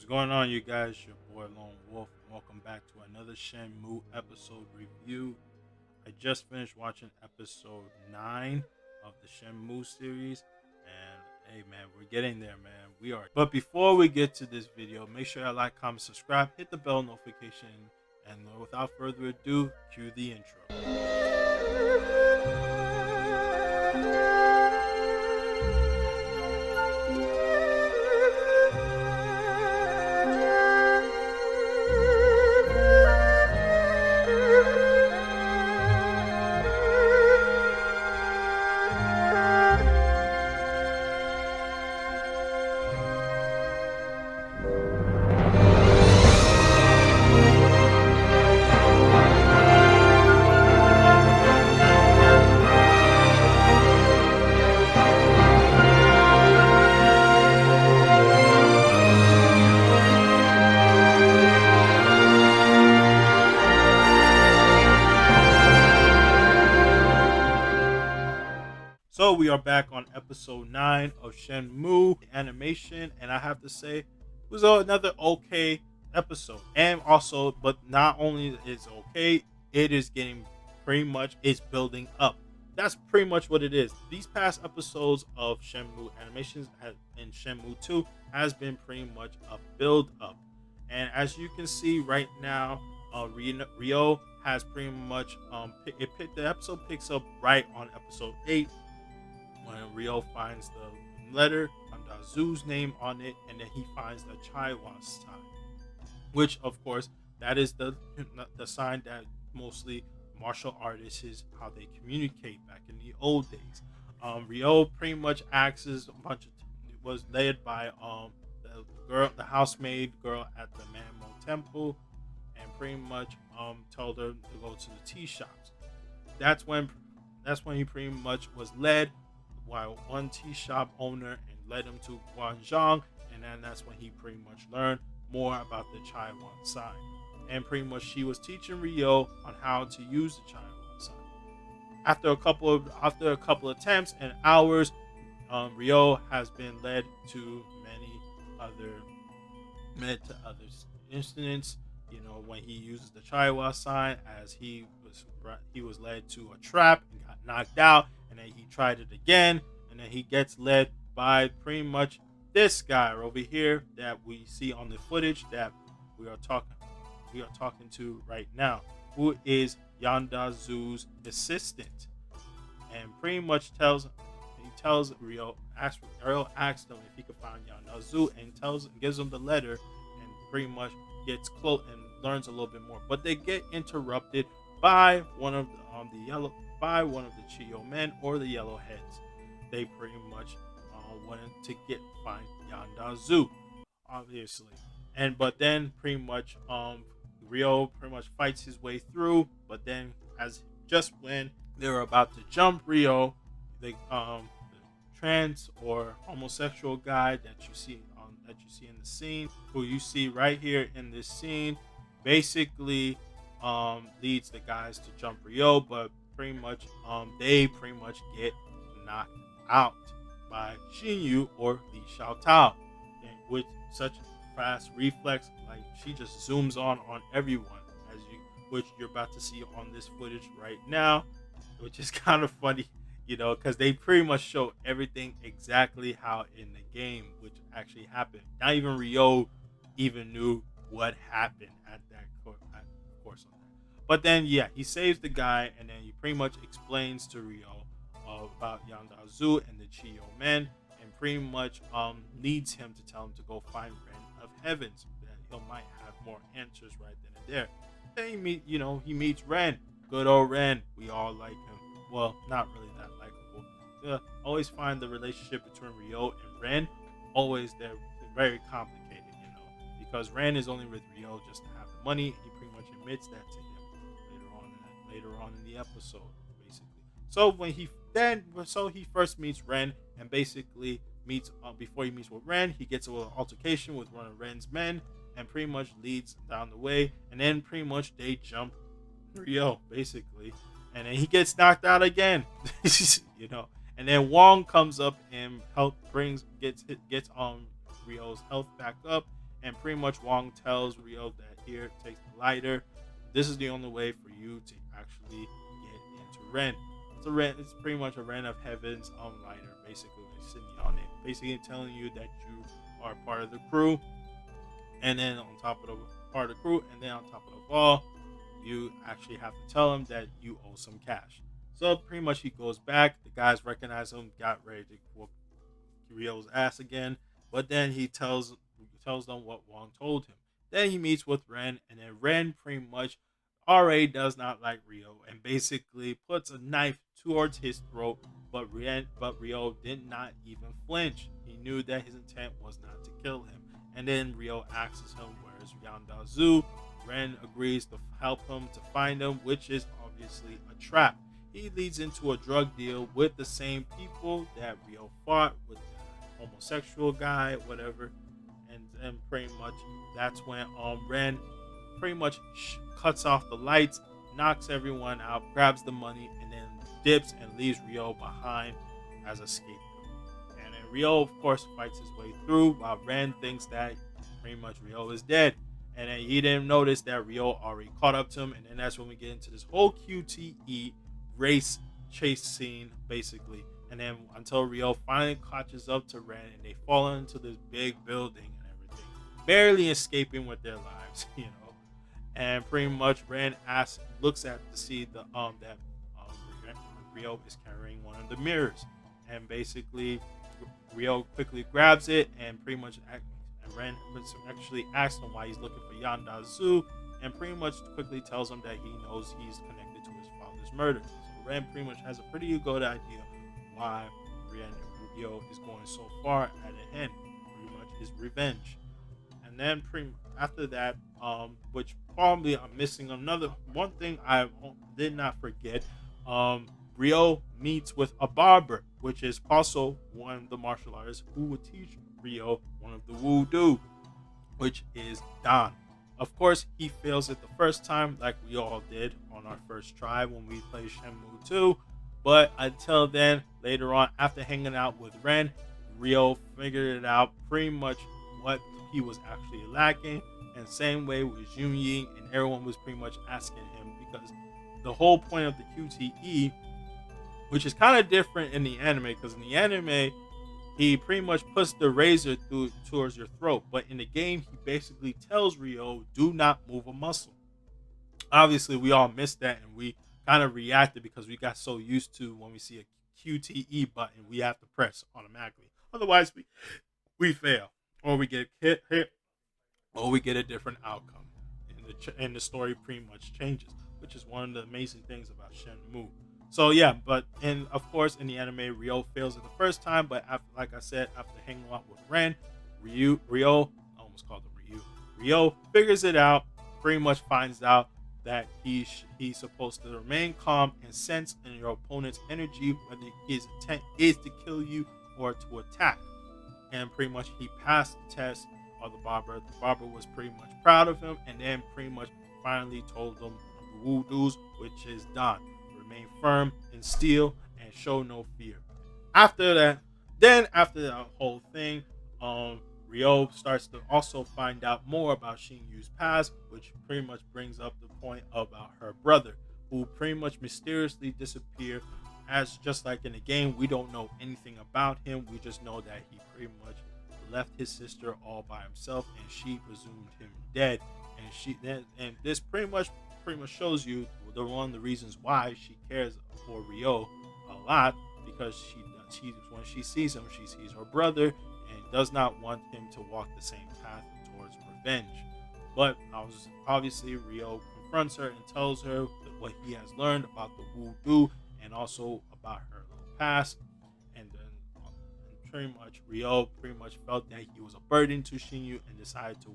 What's going on, you guys? Your boy Lone Wolf. Welcome back to another Shenmue episode review. I just finished watching episode 9 of the Shenmue series, and hey, man, we're getting there, man. We are. But before we get to this video, make sure you like, comment, subscribe, hit the bell notification, and without further ado, cue the intro. So we are back on episode 9 of Shenmue animation, and I have to say it was another okay episode. And also, but not only is okay, it is getting pretty much, it's building up. That's pretty much what it is. These past episodes of Shenmue animations in Shenmue 2 has been pretty much a build up. And as you can see right now, Ryo has pretty much the episode picks up right on episode 8 when Ryo finds the letter on Dazu's name on it, and then he finds the Chaiwa sign, which of course that is the sign that mostly martial artists is how they communicate back in the old days. Ryo pretty much acts as a bunch of was led by the housemaid girl at the Manmo Temple, and pretty much told her to go to the tea shops. That's when he pretty much was led while one tea shop owner and led him to Guangzhong, and then that's when he pretty much learned more about the Chaiwan sign. And pretty much she was teaching Ryo on how to use the Chaiwan sign. After a couple of attempts and hours, Ryo has been led to many other incidents. You know, when he uses the Chaiwa sign, as he was led to a trap and got knocked out, and then he tried it again, and then he gets led by pretty much this guy over here that we see on the footage that we are talking to right now, who is Yandazu's assistant, and pretty much tells Ryo asks him if he could find Yandazu, and gives him the letter, and pretty much gets close and learns a little bit more. But they get interrupted by one of the Chiyo men, or the Yellow Heads. They pretty much wanted to find Yandazu, obviously, but then pretty much Ryo pretty much fights his way through. But then, just when they're about to jump Ryo, the trans or homosexual guy that you see in the scene, who you see right here in this scene, basically leads the guys to jump Ryo, but pretty much they pretty much get knocked out by Shinyu or Li Xiaotao, and with such fast reflex, like she just zooms on everyone, which you're about to see on this footage right now, which is kind of funny, because they pretty much show everything exactly how in the game, which actually happened. Not even Ryo even knew what happened at that course on that. But then, yeah, he saves the guy, and then he pretty much explains to Ryo about Yandazu and the Chiyo men, and pretty much leads him to tell him to go find Ren of Heavens, that he might have more answers right then and there. Then he meets Ren, good old Ren. We all like him. Well, not really that likable. Always find the relationship between Ryo and Ren they're very complicated, because Ren is only with Ryo just to have the money. He pretty much admits that to him later on in the episode, basically. So he first meets Ren, and basically before he meets with Ren, he gets a little altercation with one of Ren's men, and pretty much leads down the way, and then pretty much they jump Ryo, basically, and then he gets knocked out again. And then Wong comes up and gets Ryo's health back up, And pretty much Wong tells Ryo that here, takes the lighter. This is the only way for you to actually get into Ren. It's pretty much a Ren of Heaven's lighter, basically sitting on it, basically telling you that you are part of the crew, and then on top of the part of the crew, and then on top of the all, you actually have to tell him that you owe some cash. So pretty much he goes back. The guys recognize him, got ready to whoop Ryo's ass again, but then he tells them what Wong told him. Then he meets with Ren, and then Ren pretty much already does not like Ryo and basically puts a knife towards his throat, but Ryo did not even flinch. He knew that his intent was not to kill him. And then Ryo asks him where's Yandazu. Ren agrees to help him to find him, which is obviously a trap. He leads into a drug deal with the same people that Ryo fought with, the homosexual guy, whatever. And pretty much that's when Ren pretty much cuts off the lights, knocks everyone out, grabs the money, and then dips and leaves Ryo behind as a scapegoat. And then Ryo, of course, fights his way through while Ren thinks that pretty much Ryo is dead. And then he didn't notice that Ryo already caught up to him. And then that's when we get into this whole QTE race chase scene, basically. And then until Ryo finally catches up to Ren and they fall into this big building and everything, barely escaping with their lives, And pretty much Ren looks at to see that Ryo is carrying one of the mirrors, and basically Ryo quickly grabs it and pretty much and Ren actually asks him why he's looking for Yandazu, and pretty much quickly tells him that he knows he's connected to his father's murder. So Ren pretty much has a pretty good idea why Ryo is going so far at the end. Pretty much his revenge. And then after that, which probably I'm missing another one thing I did not forget. Ryo meets with a barber, which is also one of the martial artists who would teach Ryo one of the voodoo, which is Dan. Of course, he fails it the first time, like we all did on our first try when we played Shenmue 2. But until then, later on, after hanging out with Ren, Ryo figured it out pretty much what he was actually lacking. And same way with Jun Ying, and everyone was pretty much asking him, because the whole point of the QTE, which is kind of different in the anime, because in the anime he pretty much puts the razor towards your throat, but in the game he basically tells Ryo, do not move a muscle. Obviously we all missed that, and we kind of reacted because we got so used to when we see a QTE button we have to press automatically, otherwise we fail, or we get hit, or we get a different outcome, and the story pretty much changes, which is one of the amazing things about Shenmue. So yeah, but of course in the anime Ryo fails it the first time, but after, like I said, after hanging out with Ren, Ryo, I almost called him Ryo figures it out, pretty much finds out that he's supposed to remain calm and sense in your opponent's energy, whether his intent is to kill you or to attack. And pretty much he passed the test of the barber. The barber was pretty much proud of him, and then pretty much finally told him the woodoos, which is done. Remain firm and steel and show no fear. After that whole thing, Ryo starts to also find out more about Shinyu's past, which pretty much brings up the point about her brother, who pretty much mysteriously disappeared. As just like in the game, we don't know anything about him. We just know that he pretty much left his sister all by himself, and she presumed him dead. And this pretty much shows you one of the reasons why she cares for Ryo a lot, because when she sees him, she sees her brother and does not want him to walk the same path towards revenge. But obviously Ryo confronts her and tells her what he has learned about the voodoo and also about her little past. And then pretty much Ryo pretty much felt that he was a burden to Shinyu and decided to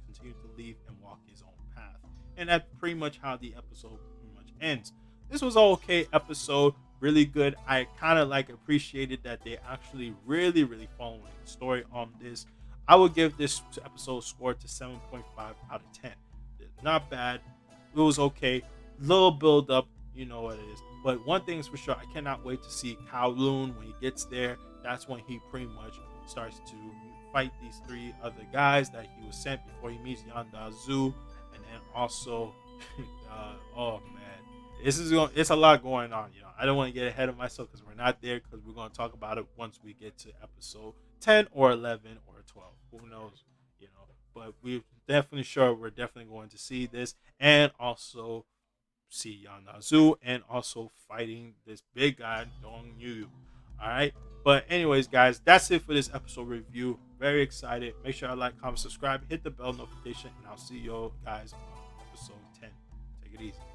continue to leave and walk his own path. And that's pretty much how the episode pretty much ends. This was an okay episode, really good. I kind of appreciated that they actually really following the story on this. I would give this episode score to 7.5 out of 10. Not bad. It was okay. Little build up, you know what it is. But one thing is for sure, I cannot wait to see Kowloon when he gets there. That's when he pretty much starts to fight these three other guys that he was sent before he meets Yandazu, and then also, oh man, it's a lot going on. I don't want to get ahead of myself because we're not there, because we're going to talk about it once we get to episode 10 or 11 or 12. Who knows? But we're definitely sure we're definitely going to see this, and also see Yanazu, and also fighting this big guy Dong Yu. All right. But anyways, guys, that's it for this episode review. Very excited. Make sure I like, comment, subscribe, hit the bell notification, and I'll see you guys on episode 10. Take it easy.